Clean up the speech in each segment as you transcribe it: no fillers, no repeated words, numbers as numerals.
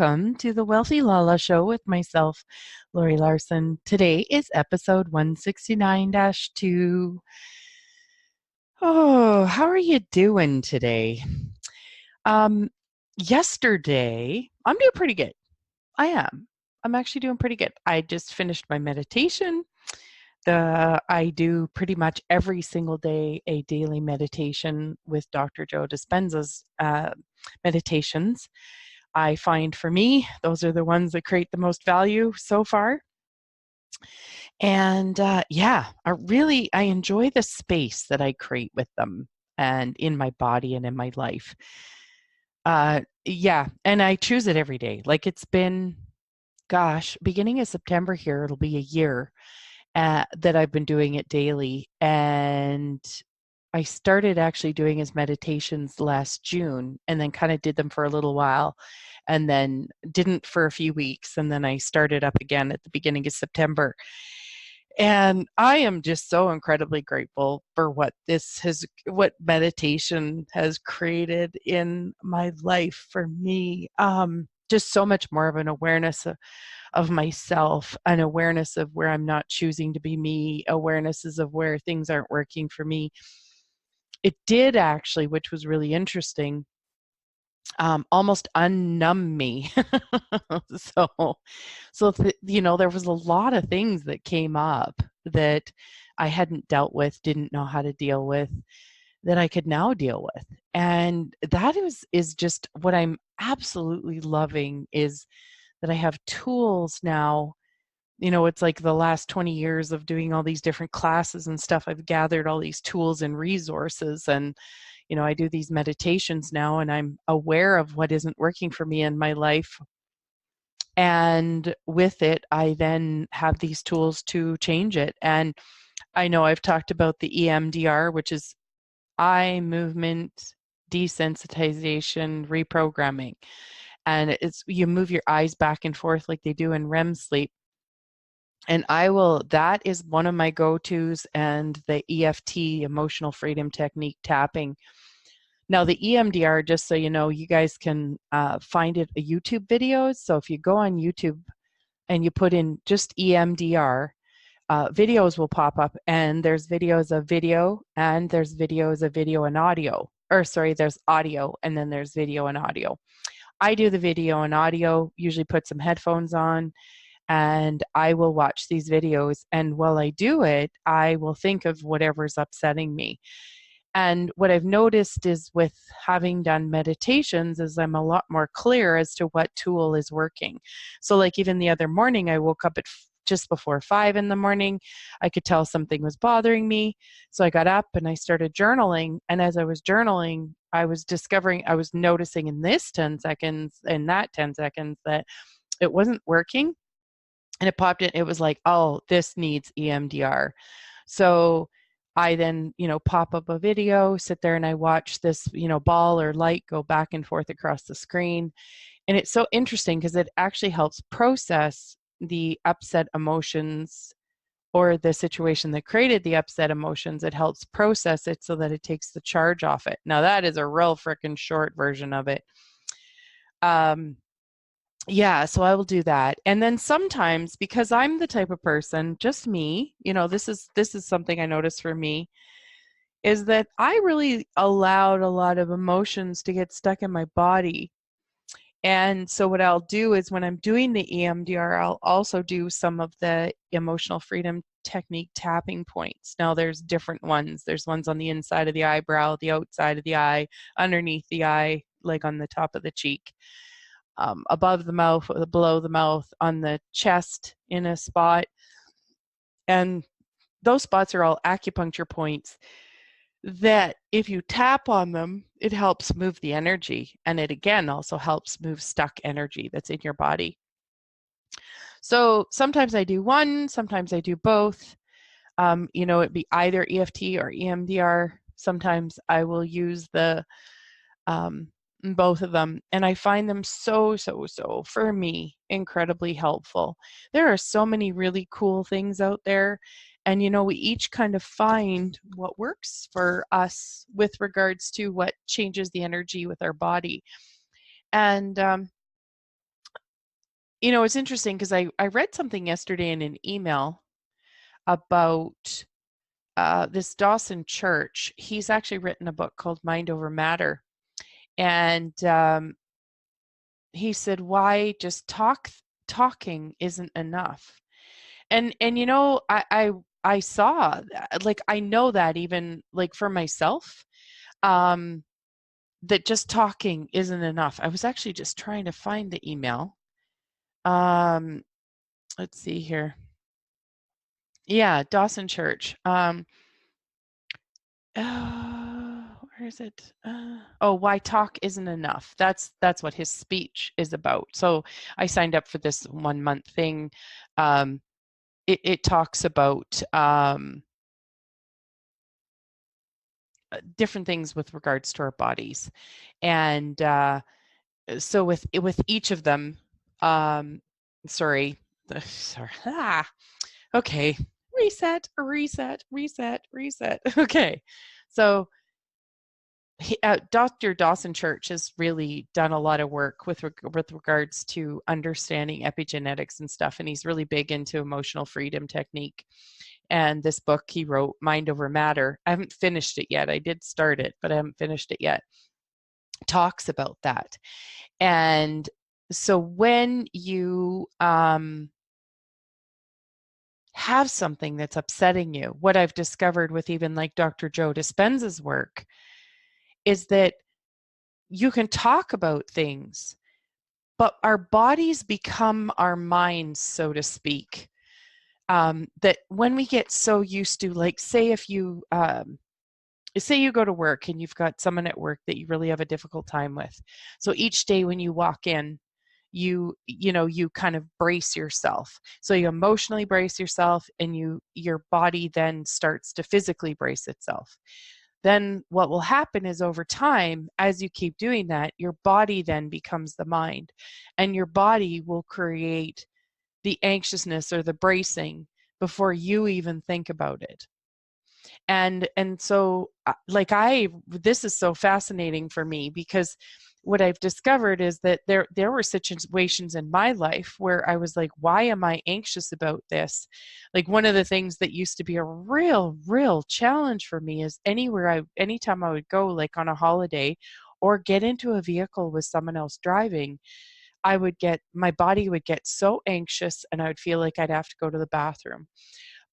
welcome to the Wealthy Lala Show with myself, Laurie Laursen. Today is episode 169-2. Oh, how are you doing today? Um, Yesterday, I'm doing pretty good. I am. I'm actually doing pretty good. I just finished my meditation. I do pretty much every single day a daily meditation with Dr. Joe Dispenza's meditations. I find for me, those are the ones that create the most value so far. And I enjoy the space that I create with them and in my body and in my life. And I choose it every day. Like it's been, beginning of September here, it'll be a year that I've been doing it daily. And I started actually doing his meditations last June and then kind of did them for a little while and then didn't for a few weeks. And then I started up again at the beginning of September. And I am just so incredibly grateful for what meditation has created in my life for me. Just so much more of an awareness of myself, an awareness of where I'm not choosing to be me, awarenesses of where things aren't working for me. It did actually, which was really interesting, almost unnumb me. There was a lot of things that came up that I hadn't dealt with, didn't know how to deal with, that I could now deal with. And that is just what I'm absolutely loving, is that I have tools now. It's like the last 20 years of doing all these different classes and stuff. I've gathered all these tools and resources, and I do these meditations now, and I'm aware of what isn't working for me in my life. And with it, I then have these tools to change it. And I know I've talked about the EMDR, which is eye movement desensitization reprogramming. And you move your eyes back and forth like they do in REM sleep. And that is one of my go-tos, and the EFT, emotional freedom technique tapping. Now the EMDR, just so you know, you guys can find it YouTube videos. So if you go on YouTube and you put in just EMDR, videos will pop up, and there's videos of video, and there's videos of video and audio. There's audio, and then there's video and audio. I do the video and audio, usually put some headphones on, and I will watch these videos. And while I do it, I will think of whatever's upsetting me. And what I've noticed is, with having done meditations, is I'm a lot more clear as to what tool is working. So like even the other morning, I woke up at just before 5 in the morning. I could tell something was bothering me. So I got up and I started journaling. And as I was journaling, I was noticing in this 10 seconds and that 10 seconds that it wasn't working. And it popped in, it was like, oh, this needs EMDR. So I then, pop up a video, sit there, and I watch this, ball or light go back and forth across the screen. And it's so interesting because it actually helps process the upset emotions, or the situation that created the upset emotions. It helps process it so that it takes the charge off it. Now that is a real freaking short version of it. So I will do that. And then sometimes, because I'm the type of person, just me, this is something I noticed for me, is that I really allowed a lot of emotions to get stuck in my body. And so what I'll do is, when I'm doing the EMDR, I'll also do some of the emotional freedom technique tapping points. Now there's different ones. There's ones on the inside of the eyebrow, the outside of the eye, underneath the eye, like on the top of the cheek. Above the mouth, below the mouth, on the chest in a spot. And those spots are all acupuncture points that if you tap on them, it helps move the energy. And it again also helps move stuck energy that's in your body. So sometimes I do one, sometimes I do both. It'd be either EFT or EMDR. Sometimes I will use the both of them, and I find them so for me incredibly helpful. There are so many really cool things out there, and we each kind of find what works for us with regards to what changes the energy with our body. And It's interesting because I read something yesterday in an email about this Dawson Church. He's actually written a book called Mind Over Matter. And he said, why just talking isn't enough. And I saw that, like, I know that even like for myself, um, that just talking isn't enough. I was actually just trying to find the email. Let's see here. Yeah, Dawson Church. Where is it? Why talk isn't enough. That's what his speech is about. So I signed up for this 1 month thing. It talks about different things with regards to our bodies, and so with each of them, sorry, sorry. Okay, reset. Okay, so Dr. Dawson Church has really done a lot of work with regards to understanding epigenetics and stuff, and he's really big into emotional freedom technique. And this book he wrote, Mind Over Matter, I haven't finished it yet. I did start it, but I haven't finished it yet. Talks about that. And so when you have something that's upsetting you, what I've discovered with even like Dr. Joe Dispenza's work is that you can talk about things, but our bodies become our minds, so to speak. That when we get so used to, like, say you go to work and you've got someone at work that you really have a difficult time with. So each day when you walk in, you kind of brace yourself. So you emotionally brace yourself, and your body then starts to physically brace itself. Then what will happen is, over time, as you keep doing that, your body then becomes the mind, and your body will create the anxiousness or the bracing before you even think about it. And so, like, this is so fascinating for me, because what I've discovered is that there were situations in my life where I was like, why am I anxious about this? Like, one of the things that used to be a real challenge for me is anytime I would go, like on a holiday or get into a vehicle with someone else driving, my body would get so anxious, and I would feel like I'd have to go to the bathroom.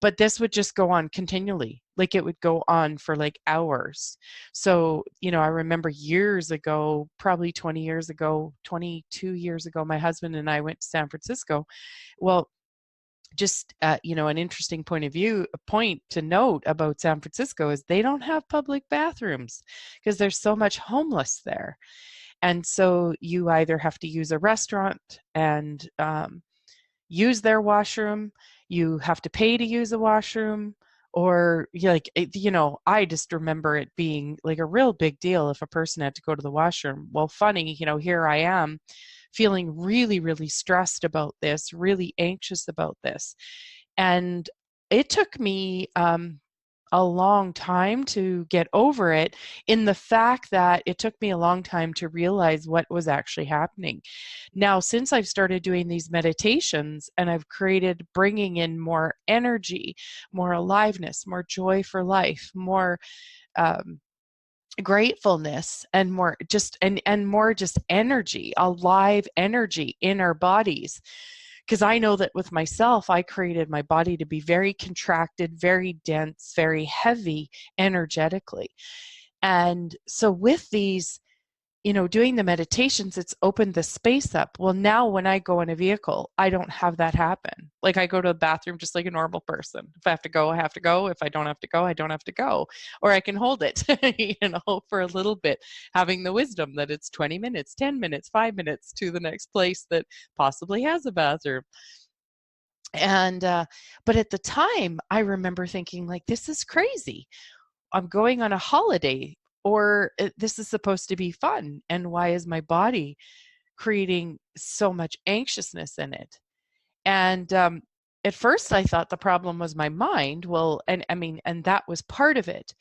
But this would just go on continually. Like, it would go on for like hours. So, I remember years ago, probably 20 years ago, 22 years ago, my husband and I went to San Francisco. Well, just, an interesting point to note about San Francisco is they don't have public bathrooms because there's so much homeless there. And so you either have to use a restaurant and use their washroom, you have to pay to use a washroom, or I just remember it being like a real big deal if a person had to go to the washroom. Well, funny, here I am feeling really stressed about this, really anxious about this. And it took me a long time to get over it, in the fact that it took me a long time to realize what was actually happening. Now, since I've started doing these meditations, and I've created bringing in more energy, more aliveness, more joy for life, more gratefulness, and more just and more just energy, alive energy in our bodies. Because I know that with myself, I created my body to be very contracted, very dense, very heavy energetically. And so with these, doing the meditations, it's opened the space up. Well, now when I go in a vehicle, I don't have that happen. Like, I go to the bathroom just like a normal person. If I have to go, I have to go. If I don't have to go, I don't have to go. Or I can hold it, for a little bit, having the wisdom that it's 20 minutes, 10 minutes, 5 minutes to the next place that possibly has a bathroom. And, but at the time, I remember thinking, like, this is crazy. I'm going on a holiday, or this is supposed to be fun. And why is my body creating so much anxiousness in it? And at first I thought the problem was my mind. Well, and that was part of it.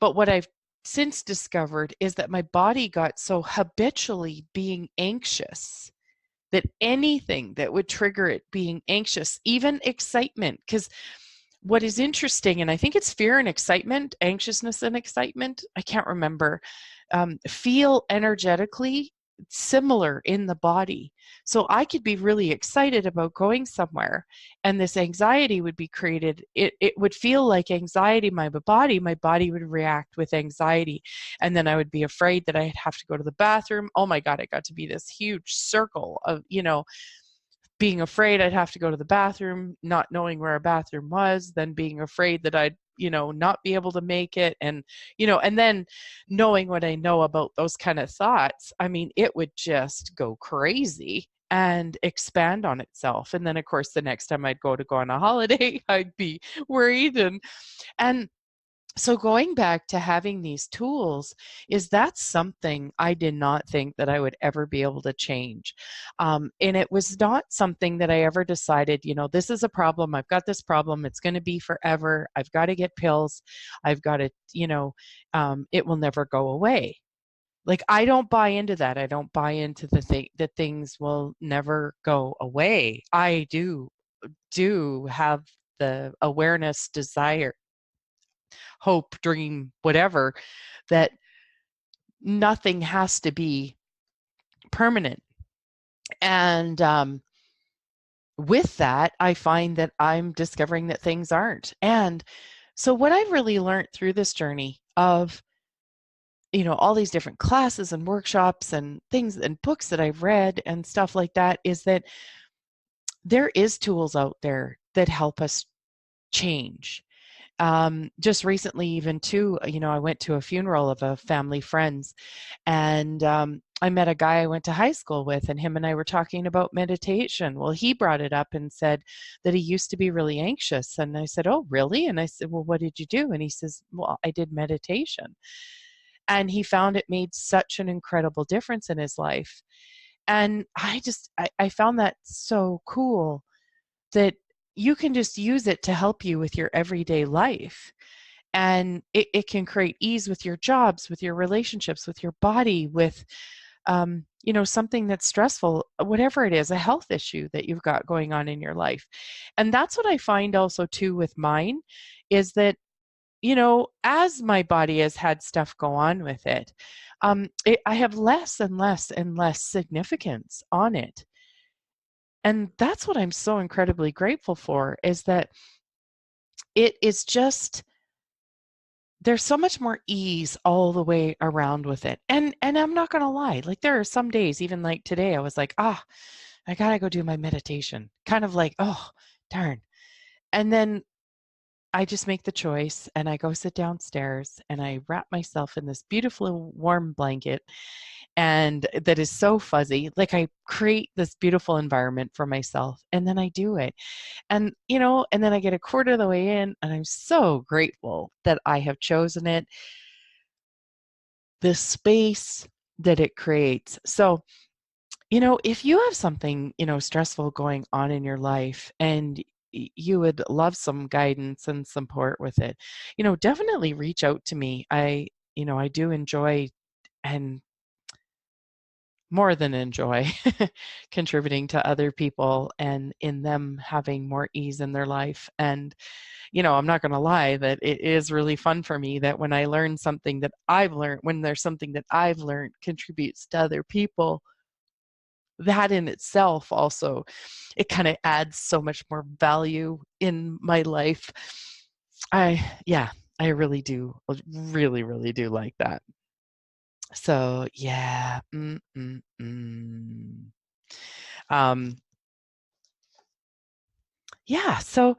But what I've since discovered is that my body got so habitually being anxious that anything that would trigger it being anxious, even excitement, because what is interesting, and I think it's fear and excitement, anxiousness and excitement, I can't remember, feel energetically similar in the body. So I could be really excited about going somewhere, and this anxiety would be created. It would feel like anxiety in my body would react with anxiety. And then I would be afraid that I'd have to go to the bathroom. Oh my God, it got to be this huge circle of, being afraid I'd have to go to the bathroom, not knowing where a bathroom was, then being afraid that I'd, not be able to make it. And, and then knowing what I know about those kind of thoughts, I mean, it would just go crazy and expand on itself. And then of course the next time I'd go on a holiday, I'd be worried. And so going back to having these tools, is that something I did not think that I would ever be able to change. And it was not something that I ever decided, this is a problem. I've got this problem. It's going to be forever. I've got to get pills. I've got to, it will never go away. Like, I don't buy into that. I don't buy into the thing that things will never go away. I do have the awareness, desire, hope, dream, whatever, that nothing has to be permanent. And with that, I find that I'm discovering that things aren't. And so what I've really learned through this journey of, all these different classes and workshops and things and books that I've read and stuff like that, is that there is tools out there that help us change. Just recently, even too, I went to a funeral of a family friend's, and I met a guy I went to high school with, and him and I were talking about meditation. Well, he brought it up and said that he used to be really anxious. And I said, "Oh, really?" And I said, "Well, what did you do?" And he says, "Well, I did meditation." And he found it made such an incredible difference in his life. And I found that so cool, that you can just use it to help you with your everyday life. And it can create ease with your jobs, with your relationships, with your body, with, something that's stressful, whatever it is, a health issue that you've got going on in your life. And that's what I find also too with mine, is that, as my body has had stuff go on with it, I have less and less and less significance on it. And that's what I'm so incredibly grateful for, is that it is just, there's so much more ease all the way around with it. And I'm not going to lie, like there are some days, even like today, I was like, I got to go do my meditation. Kind of like, oh, darn. And then I just make the choice and I go sit downstairs and I wrap myself in this beautiful warm blanket, and that is so fuzzy. Like, I create this beautiful environment for myself, and then I do it. And, and then I get a quarter of the way in, and I'm so grateful that I have chosen it, the space that it creates. So, if you have something, stressful going on in your life, and you would love some guidance and support with it, definitely reach out to me. I do enjoy, and more than enjoy, contributing to other people and in them having more ease in their life. And, I'm not going to lie that it is really fun for me that when I learn something that I've learned, when there's something that I've learned contributes to other people, that in itself also, it kind of adds so much more value in my life. Yeah, I really do, really, really do like that. So yeah. Um, yeah. So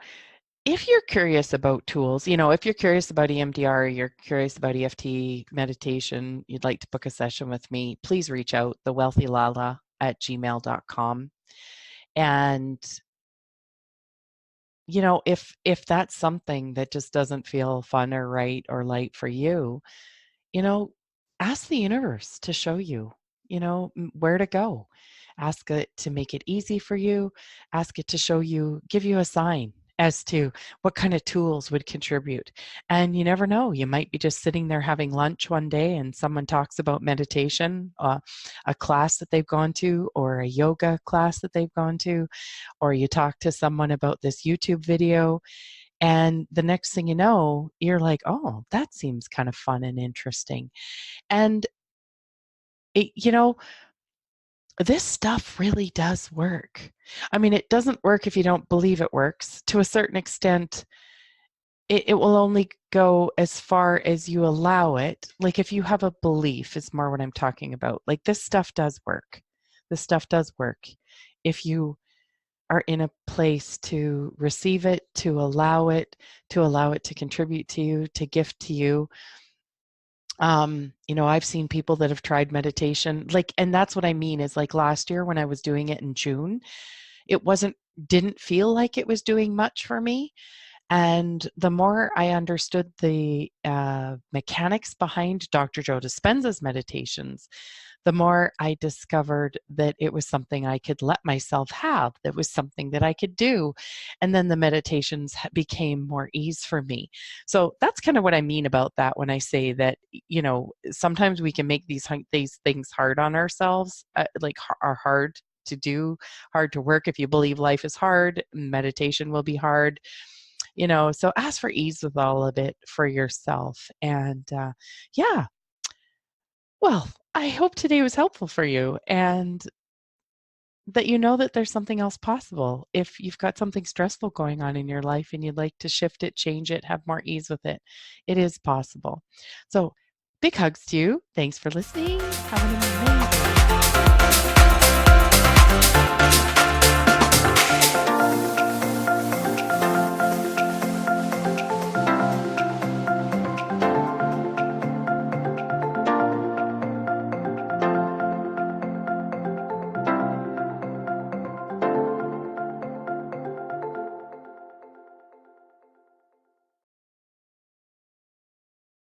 if you're curious about tools, if you're curious about EMDR, you're curious about EFT meditation, you'd like to book a session with me, please reach out, thewealthylala@gmail.com. And, if that's something that just doesn't feel fun or right or light for you, you know, ask the universe to show you, where to go. Ask it to make it easy for you. Ask it to show you, give you a sign. as to what kind of tools would contribute. And you never know, you might be just sitting there having lunch one day and someone talks about meditation, a class that they've gone to, or a yoga class that they've gone to, or you talk to someone about this YouTube video, and the next thing you know, you're like, oh, that seems kind of fun and interesting. And it, this stuff really does work. I mean, it doesn't work if you don't believe it works. To a certain extent, it will only go as far as you allow it. Like if you have a belief, is more what I'm talking about. Like this stuff does work. This stuff does work. If you are in a place to receive it, to allow it to contribute to you, to gift to you. I've seen people that have tried meditation, like, and that's what I mean is like last year when I was doing it in June, it didn't feel like it was doing much for me. And the more I understood the mechanics behind Dr. Joe Dispenza's meditations, the more I discovered that it was something I could let myself have, that was something that I could do. And then the meditations became more ease for me. So that's kind of what I mean about that when I say that, sometimes we can make these things hard on ourselves, like are hard to do, hard to work. If you believe life is hard, meditation will be hard. So ask for ease with all of it for yourself. And yeah, well, I hope today was helpful for you and that you know that there's something else possible. If you've got something stressful going on in your life and you'd like to shift it, change it, have more ease with it, it is possible. So big hugs to you. Thanks for listening. Have an amazing